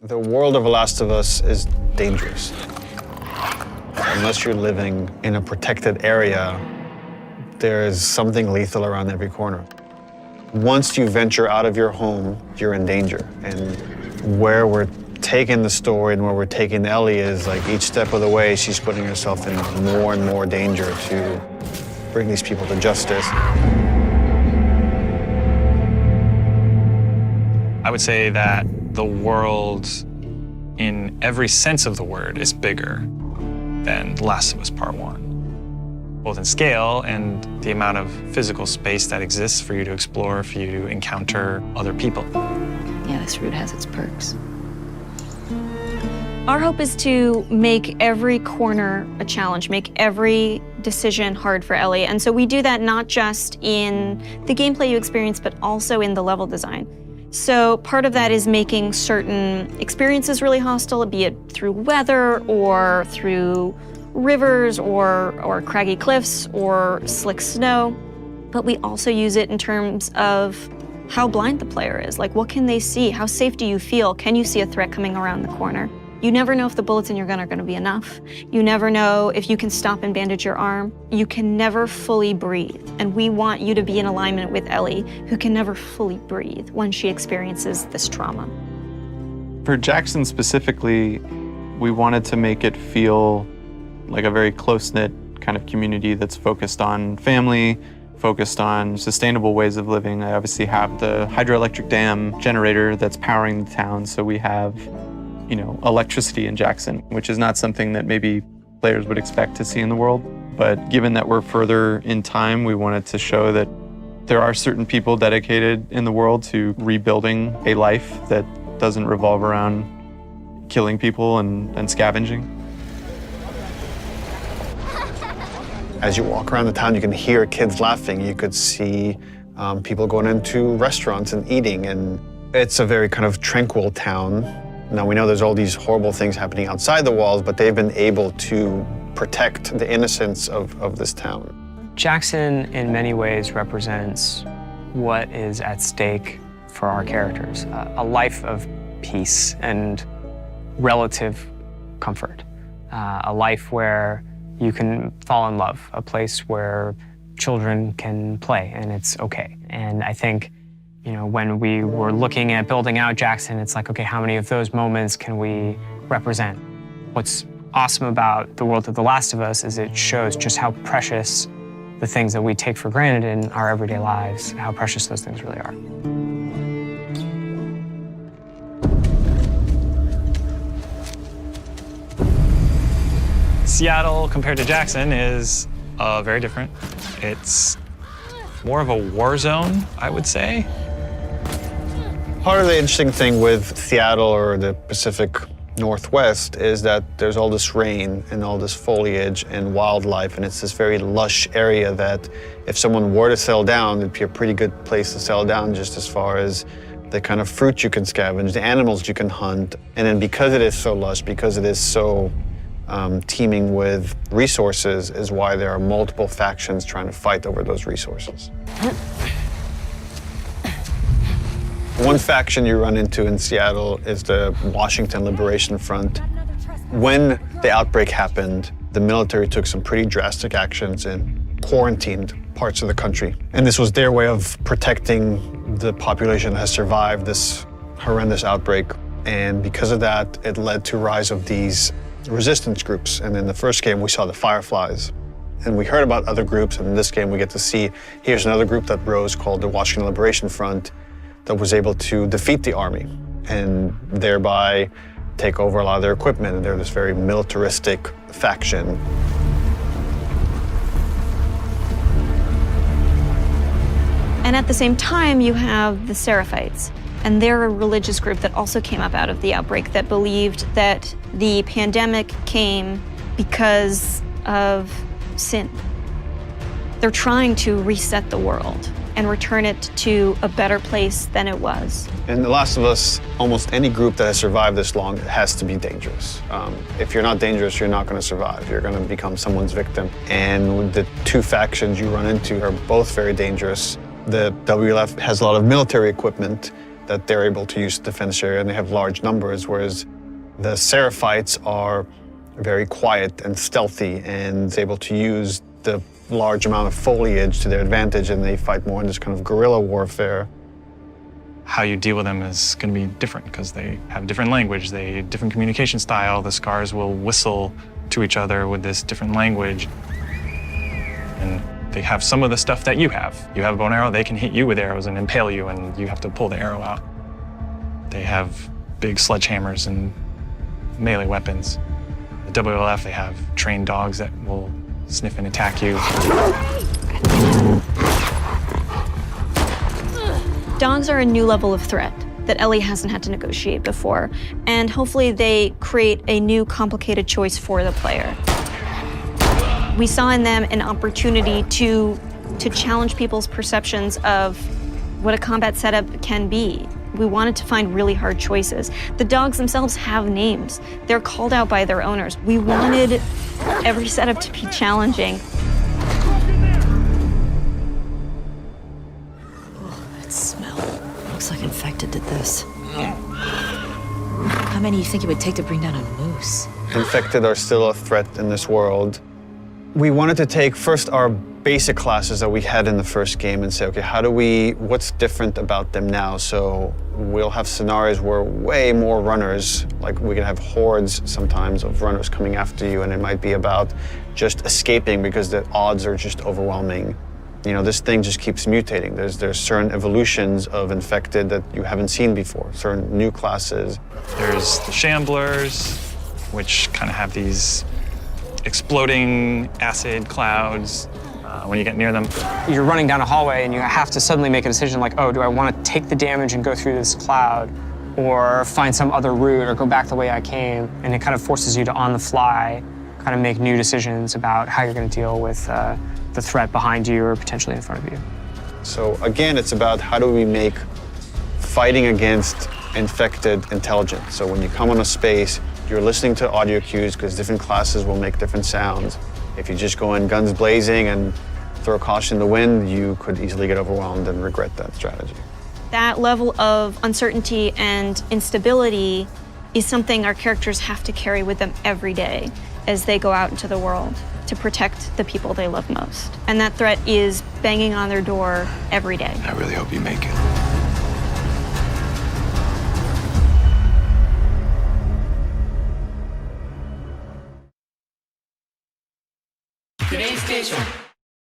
The world of The Last of Us is dangerous. Unless you're living in a protected area, there is something lethal around every corner. Once you venture out of your home, you're in danger. And where we're taking the story and where we're taking Ellie is like each step of the way, she's putting herself in more and more danger to bring these people to justice. I would say that the world, in every sense of the word, is bigger than Last of Us Part 1. Both in scale and the amount of physical space that exists for you to explore, for you to encounter other people. Yeah, this route has its perks. Our hope is to make every corner a challenge, make every decision hard for Ellie. And so we do that not just in the gameplay you experience, but also in the level design. So part of that is making certain experiences really hostile, be it through weather or through rivers or craggy cliffs or slick snow. But we also use it in terms of how blind the player is. Like, what can they see? How safe do you feel? Can you see a threat coming around the corner? You never know if the bullets in your gun are going to be enough. You never know if you can stop and bandage your arm. You can never fully breathe. And we want you to be in alignment with Ellie, who can never fully breathe when she experiences this trauma. For Jackson specifically, we wanted to make it feel like a very close-knit kind of community that's focused on family, focused on sustainable ways of living. I obviously have the hydroelectric dam generator that's powering the town, so we have electricity in Jackson, which is not something that maybe players would expect to see in the world. But given that we're further in time, we wanted to show that there are certain people dedicated in the world to rebuilding a life that doesn't revolve around killing people and scavenging. As you walk around the town, you can hear kids laughing. You could see people going into restaurants and eating. And it's a very kind of tranquil town. Now, we know there's all these horrible things happening outside the walls, but they've been able to protect the innocence of this town. Jackson, in many ways, represents what is at stake for our characters, a life of peace and relative comfort, a life where you can fall in love, a place where children can play and it's okay. And I think when we were looking at building out Jackson, it's like, okay, how many of those moments can we represent? What's awesome about the world of The Last of Us is it shows just how precious the things that we take for granted in our everyday lives, how precious those things really are. Seattle, compared to Jackson, is very different. It's more of a war zone, I would say. Part of the interesting thing with Seattle or the Pacific Northwest is that there's all this rain and all this foliage and wildlife, and it's this very lush area that if someone were to settle down, it'd be a pretty good place to settle down just as far as the kind of fruit you can scavenge, the animals you can hunt. And then because it is so lush, because it is so teeming with resources, is why there are multiple factions trying to fight over those resources. One faction you run into in Seattle is the Washington Liberation Front. When the outbreak happened, the military took some pretty drastic actions and quarantined parts of the country. And this was their way of protecting the population that has survived this horrendous outbreak. And because of that, it led to a rise of these resistance groups. And in the first game, we saw the Fireflies. And we heard about other groups, and in this game, we get to see, here's another group that rose called the Washington Liberation Front that was able to defeat the army and thereby take over a lot of their equipment. And they're this very militaristic faction. And at the same time, you have the Seraphites. And they're a religious group that also came up out of the outbreak that believed that the pandemic came because of sin. They're trying to reset the world and return it to a better place than it was. In The Last of Us, almost any group that has survived this long has to be dangerous. If you're not dangerous, you're not going to survive. You're going to become someone's victim. And the two factions you run into are both very dangerous. The WLF has a lot of military equipment that they're able to use defense area, and they have large numbers, whereas the Seraphites are very quiet and stealthy and able to use the large amount of foliage to their advantage, and they fight more in this kind of guerrilla warfare. How you deal with them is going to be different because they have different language, they different communication style. The scars will whistle to each other with this different language. And they have some of the stuff that you have. You have a bow and arrow, they can hit you with arrows and impale you, and you have to pull the arrow out. They have big sledgehammers and melee weapons. The WLF, they have trained dogs that will sniff and attack you. Dogs are a new level of threat that Ellie hasn't had to negotiate before, and hopefully they create a new complicated choice for the player. We saw in them an opportunity to challenge people's perceptions of what a combat setup can be. We wanted to find really hard choices. The dogs themselves have names. They're called out by their owners. We wanted every setup to be challenging. That smell. Looks like infected did this. How many do you think it would take to bring down a moose? Infected are still a threat in this world. We wanted to take first our basic classes that we had in the first game and say, okay, what's different about them now? So we'll have scenarios where way more runners, like we can have hordes sometimes of runners coming after you, and it might be about just escaping because the odds are just overwhelming. You know, this thing just keeps mutating. There's certain evolutions of infected that you haven't seen before, certain new classes. There's the Shamblers, which kind of have these exploding acid clouds when you get near them. You're running down a hallway and you have to suddenly make a decision like, oh, do I want to take the damage and go through this cloud, or find some other route, or go back the way I came? And it kind of forces you to, on the fly, kind of make new decisions about how you're going to deal with the threat behind you or potentially in front of you. So again, it's about how do we make fighting against infected intelligent. So when you come on a space, you're listening to audio cues because different classes will make different sounds. If you just go in guns blazing and throw caution in the wind, you could easily get overwhelmed and regret that strategy. That level of uncertainty and instability is something our characters have to carry with them every day as they go out into the world to protect the people they love most. And that threat is banging on their door every day. I really hope you make it. Today's station.